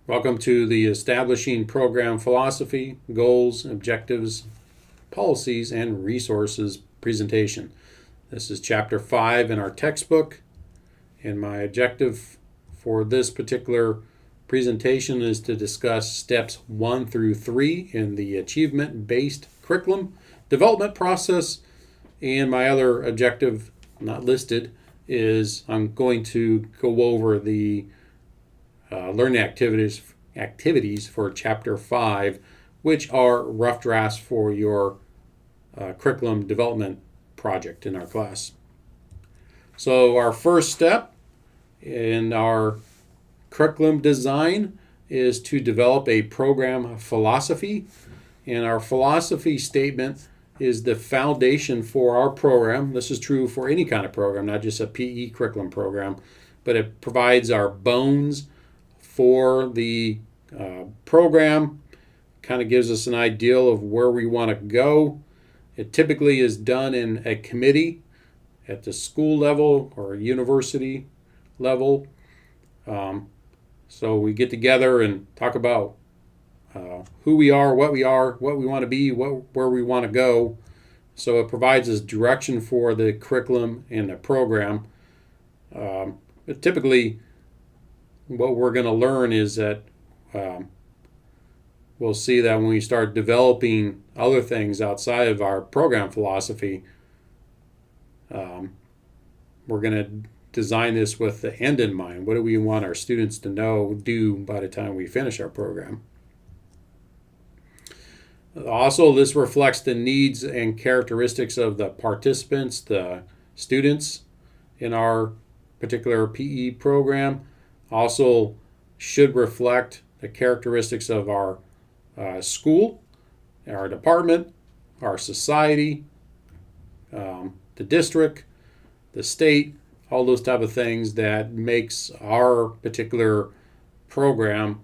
Welcome to the Establishing Program Philosophy, Goals, Objectives, Policies, and Resources presentation. This is Chapter 5 in our textbook, and my objective for this particular presentation is to discuss steps 1 through 3 in the achievement-based curriculum development process, and my other objective, not listed, is I'm going to go over the learning activities for Chapter 5, which are rough drafts for your curriculum development project in our class. So our first step in our curriculum design is to develop a program philosophy, and our philosophy statement is the foundation for our program. This is true for any kind of program, not just a PE curriculum program, but it provides our bones for the program, kind of gives us an idea of where we want to go. It typically is done in a committee at the school level or university level. So we get together and talk about who we are, what we want to be, where we want to go. So it provides us direction for the curriculum and the program. But typically, what we're going to learn is that we'll see that when we start developing other things outside of our program philosophy, we're going to design this with the end in mind. What do we want our students to do by the time we finish our program? Also, this reflects the needs and characteristics of the participants, the students in our particular PE program. Also should reflect the characteristics of our school, our department, our society, the district, the state, all those type of things that makes our particular program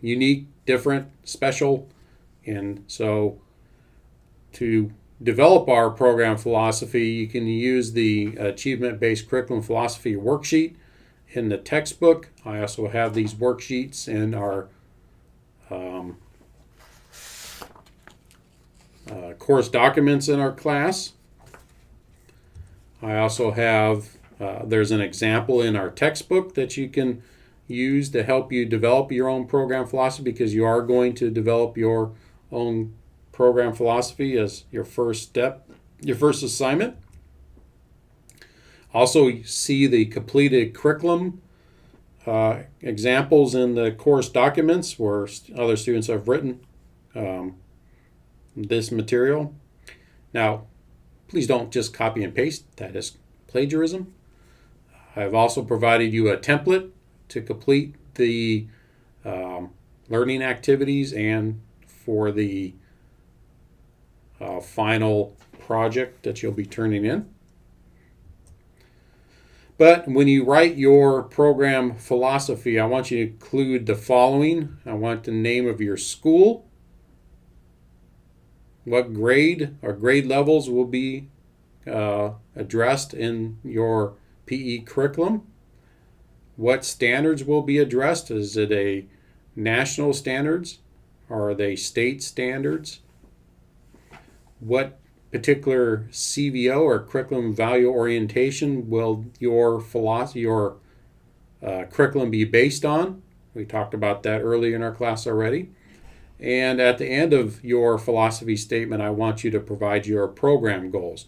unique, different, special. And so to develop our program philosophy, you can use the achievement-based curriculum philosophy worksheet in the textbook. I also have these worksheets in our course documents in our class. I also have, there's an example in our textbook that you can use to help you develop your own program philosophy, because you are going to develop your own program philosophy as your first step, your first assignment. Also, see the completed curriculum examples in the course documents where other students have written this material. Now, please don't just copy and paste. That is plagiarism. I've also provided you a template to complete the learning activities and for the final project that you'll be turning in. But when you write your program philosophy, I want you to include the following. I want the name of your school, what grade or grade levels will be addressed in your PE curriculum, what standards will be addressed. Is it a national standards or are they state standards? What particular CVO or curriculum value orientation will your curriculum be based on? We talked about that earlier in our class already. And at the end of your philosophy statement, I want you to provide your program goals,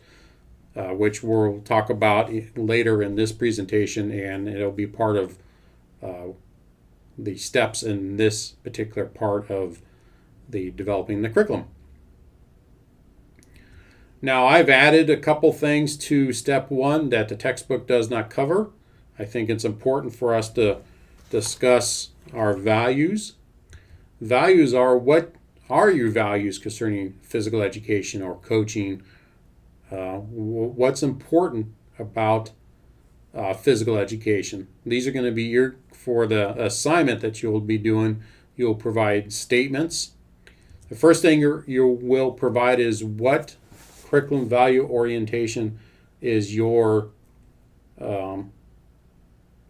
which we'll talk about later in this presentation, and it'll be part of the steps in this particular part of the developing the curriculum. Now, I've added a couple things to step 1 that the textbook does not cover. I think it's important for us to discuss our values. Values are, what are your values concerning physical education or coaching? What's important about physical education? These are going to be for the assignment that you'll be doing. You'll provide statements. The first thing you will provide is what curriculum value orientation is your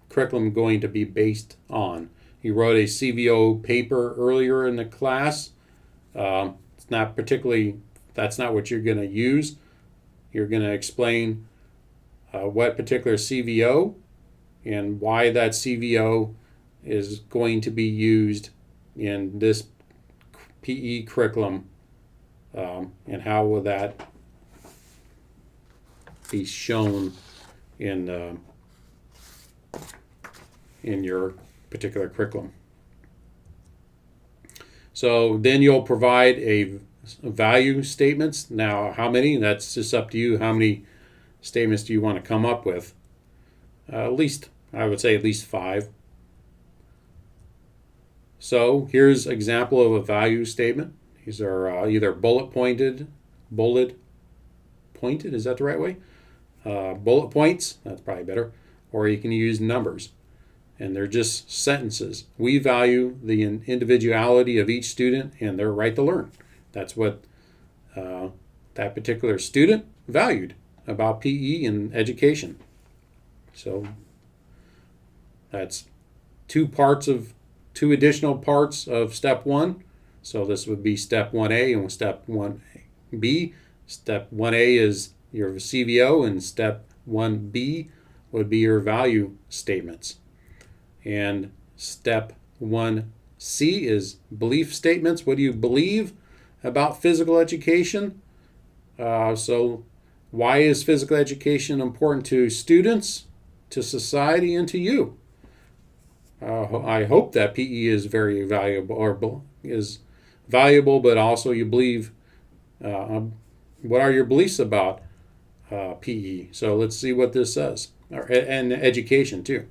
curriculum going to be based on. you wrote a CVO paper earlier in the class. It's not particularly, that's not what you're going to use. You're going to explain what particular CVO and why that CVO is going to be used in this PE curriculum, and how will that be shown in your particular curriculum. So then you'll provide a value statements. Now, how many? That's just up to you. How many statements do you want to come up with? At least, I would say at least 5. So here's an example of a value statement. These are either bullet pointed, is that the right way? Bullet points, that's probably better. Or you can use numbers. And they're just sentences. We value the individuality of each student and their right to learn. That's what that particular student valued about PE and education. So that's two additional parts of step 1. So this would be step 1A and step 1B. Step 1A is your CVO, and step 1B would be your value statements. And step 1C is belief statements. What do you believe about physical education? So why is physical education important to students, to society, and to you? I hope that PE is very valuable, or is valuable, but also you believe, what are your beliefs about PE? So let's see what this says, and education too.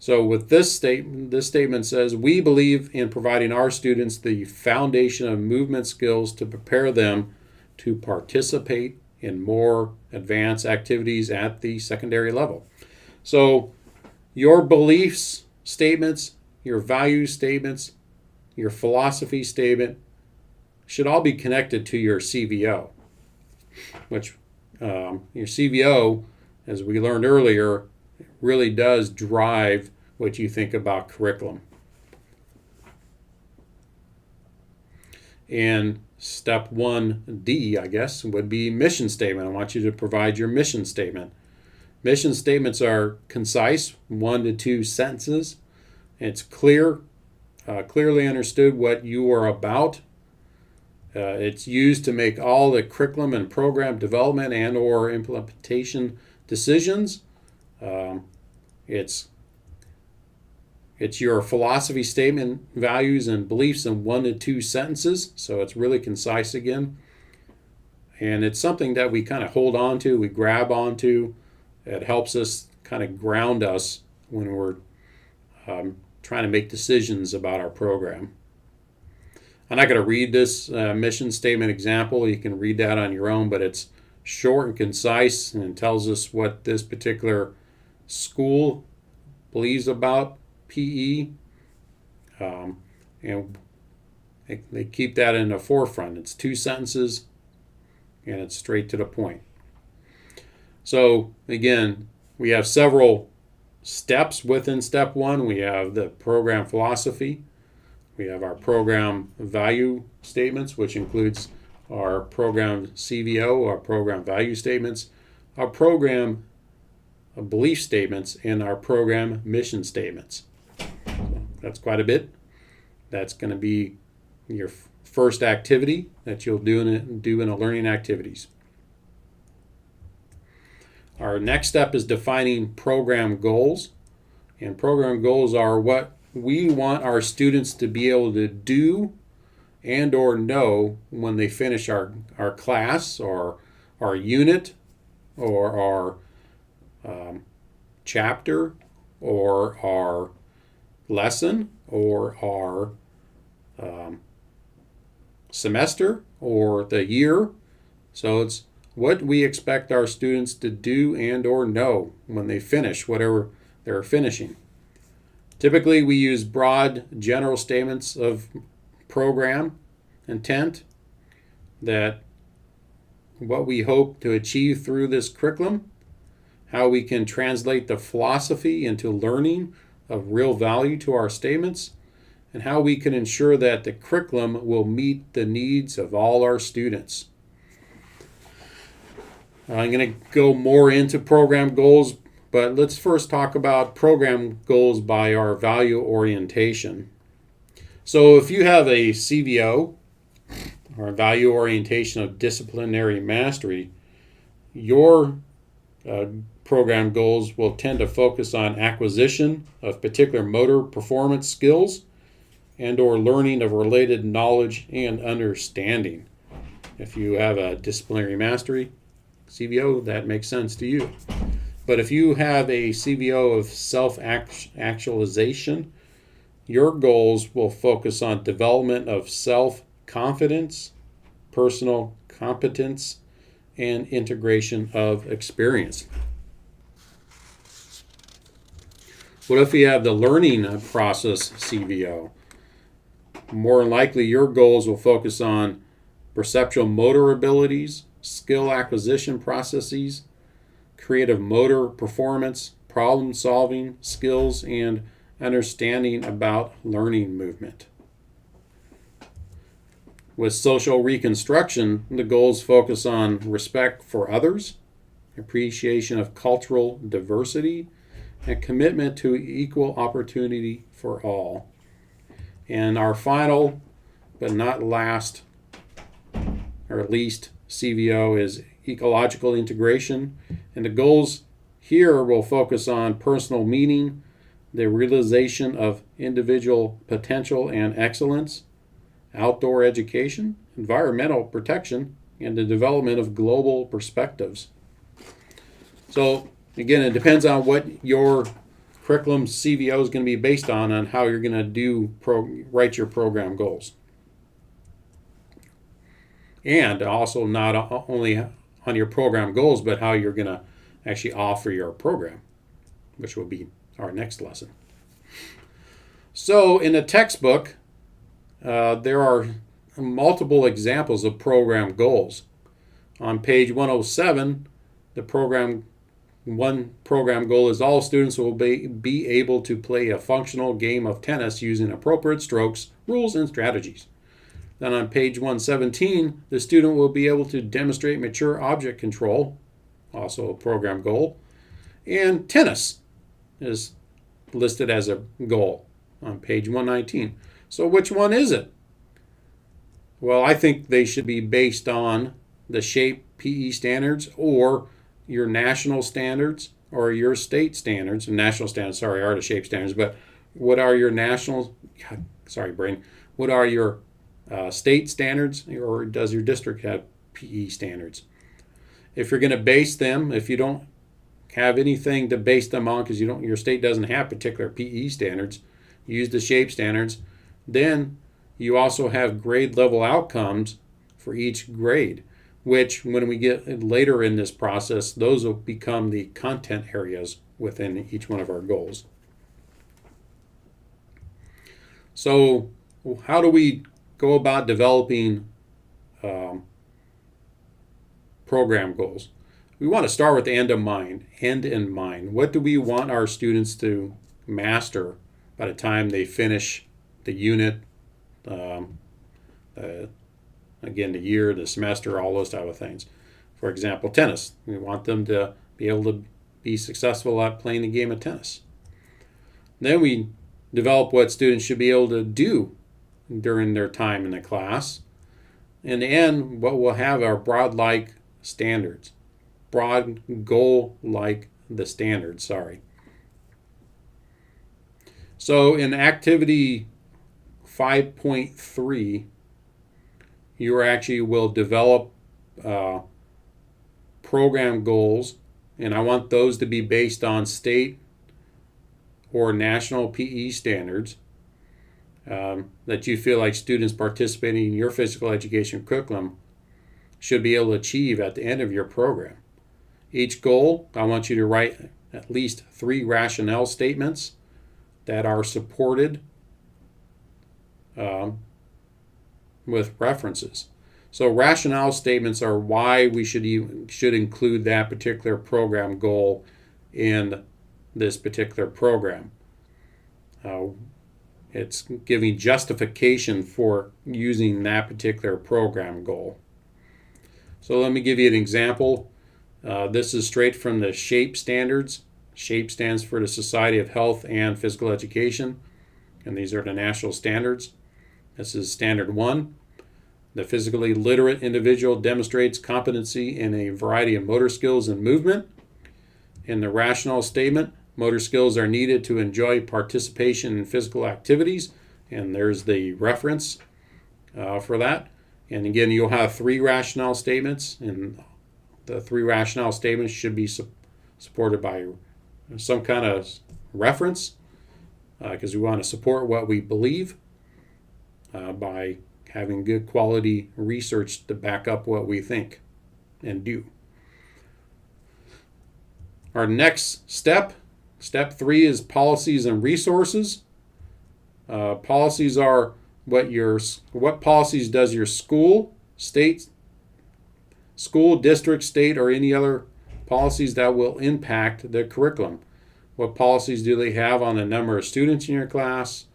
So with this statement says, we believe in providing our students the foundation of movement skills to prepare them to participate in more advanced activities at the secondary level. So your beliefs statements, your value statements, your philosophy statement should all be connected to your CVO, which your CVO, as we learned earlier, really does drive what you think about curriculum. And step 1D, I guess, would be mission statement. I want you to provide your mission statement. Mission statements are concise, 1 to 2 sentences. It's clearly understood what you are about. It's used to make all the curriculum and program development and or implementation decisions. It's your philosophy statement, values, and beliefs in 1 to 2 sentences, so it's really concise again. And it's something that we kind of hold on to, we grab onto. It helps us kind of ground us when we're trying to make decisions about our program. I'm not going to read this mission statement example. You can read that on your own, but it's short and concise and tells us what this particular school believes about PE, and they keep that in the forefront. It's 2 sentences and it's straight to the point. So again, we have several steps within step 1. We have the program philosophy. We have our program value statements, which includes our program CVO, our program value statements, our program belief statements, and our program mission statements. So that's quite a bit. That's going to be your first activity that you'll do in the learning activities. Our next step is defining program goals. And program goals are what we want our students to be able to do and or know when they finish our class or our unit or our chapter or our lesson or our semester or the year. So it's what we expect our students to do and or know when they finish whatever they're finishing. Typically, we use broad general statements of program intent, that what we hope to achieve through this curriculum, how we can translate the philosophy into learning of real value to our statements, and how we can ensure that the curriculum will meet the needs of all our students. I'm going to go more into program goals, but let's first talk about program goals by our value orientation. So if you have a CVO, or value orientation of disciplinary mastery, your program goals will tend to focus on acquisition of particular motor performance skills and or learning of related knowledge and understanding. If you have a disciplinary mastery CVO, that makes sense to you. But if you have a CVO of self-actualization, your goals will focus on development of self-confidence, personal competence, and integration of experience. What if you have the learning process CVO? More than likely, your goals will focus on perceptual motor abilities, skill acquisition processes, creative motor performance, problem solving skills, and understanding about learning movement. With social reconstruction, the goals focus on respect for others, appreciation of cultural diversity, and commitment to equal opportunity for all. And our final, but not last, or at least, CVO is ecological integration. And the goals here will focus on personal meaning, the realization of individual potential and excellence, outdoor education, environmental protection, and the development of global perspectives. So again, it depends on what your curriculum CVO is going to be based on how you're going to write your program goals. And also not only on your program goals, but how you're going to actually offer your program, which will be our next lesson. So in the textbook, there are multiple examples of program goals. On page 107, one program goal is all students will be able to play a functional game of tennis using appropriate strokes, rules, and strategies. Then on page 117, the student will be able to demonstrate mature object control, also a program goal, and tennis is listed as a goal on page 119. So which one is it? Well, I think they should be based on the SHAPE PE standards or your national standards or your state standards. National standards, are the SHAPE standards, but what are your what are your state standards, or does your district have PE standards? If you're going to base them, if you don't have anything to base them on because your state doesn't have particular PE standards, use the SHAPE standards. Then you also have grade level outcomes for each grade, which when we get later in this process, those will become the content areas within each one of our goals. So how do we go about developing program goals? We want to start with the end in mind. What do we want our students to master by the time they finish the unit, again, the year, the semester, all those type of things. For example, tennis. We want them to be able to be successful at playing the game of tennis. Then we develop what students should be able to do during their time in the class. In the end, what we'll have are broad goal-like the standards, So in activity 5.3, you actually will develop program goals, and I want those to be based on state or national PE standards that you feel like students participating in your physical education curriculum should be able to achieve at the end of your program. Each goal, I want you to write at least 3 rationale statements that are supported with references. So rationale statements are why we should include that particular program goal in this particular program. It's giving justification for using that particular program goal. So let me give you an example. This is straight from the SHAPE standards. SHAPE stands for the Society of Health and Physical Education, and these are the national standards. This is standard 1. The physically literate individual demonstrates competency in a variety of motor skills and movement. In the rationale statement, motor skills are needed to enjoy participation in physical activities, and there's the reference for that. And again, you'll have 3 rationale statements, and the 3 rationale statements should be supported by some kind of reference, because we want to support what we believe by having good quality research to back up what we think and do. Our next step, step 3, is policies and resources. Policies are what policies does your school, district, state, or any other policies that will impact the curriculum. What policies do they have on the number of students in your class?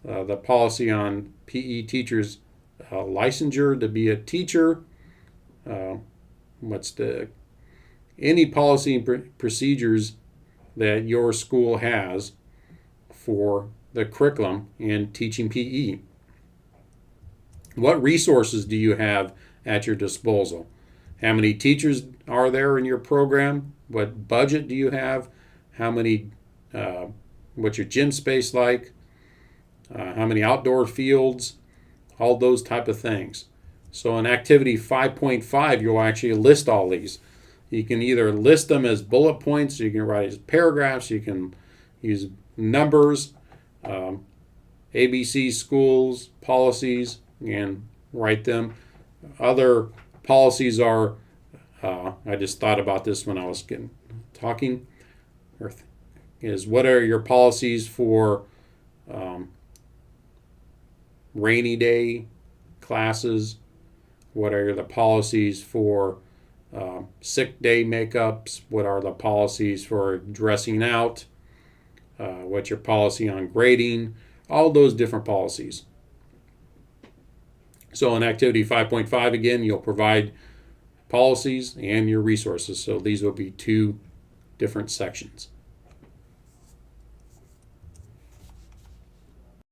The policy on PE teachers' licensure to be a teacher. Any policy and procedures that your school has for the curriculum in teaching PE. What resources do you have at your disposal? How many teachers are there in your program? What budget do you have? What's your gym space like? How many outdoor fields? All those type of things. So in activity 5.5, you'll actually list all these. You can either list them as bullet points, you can write as paragraphs, you can use numbers, ABC schools, policies, and write them. Other policies are, I just thought about this when I was talking, is what are your policies for rainy day classes? What are the policies for sick day makeups? What are the policies for dressing out? What's your policy on grading? All those different policies. So in activity 5.5, again, you'll provide policies and your resources. So these will be 2 different sections.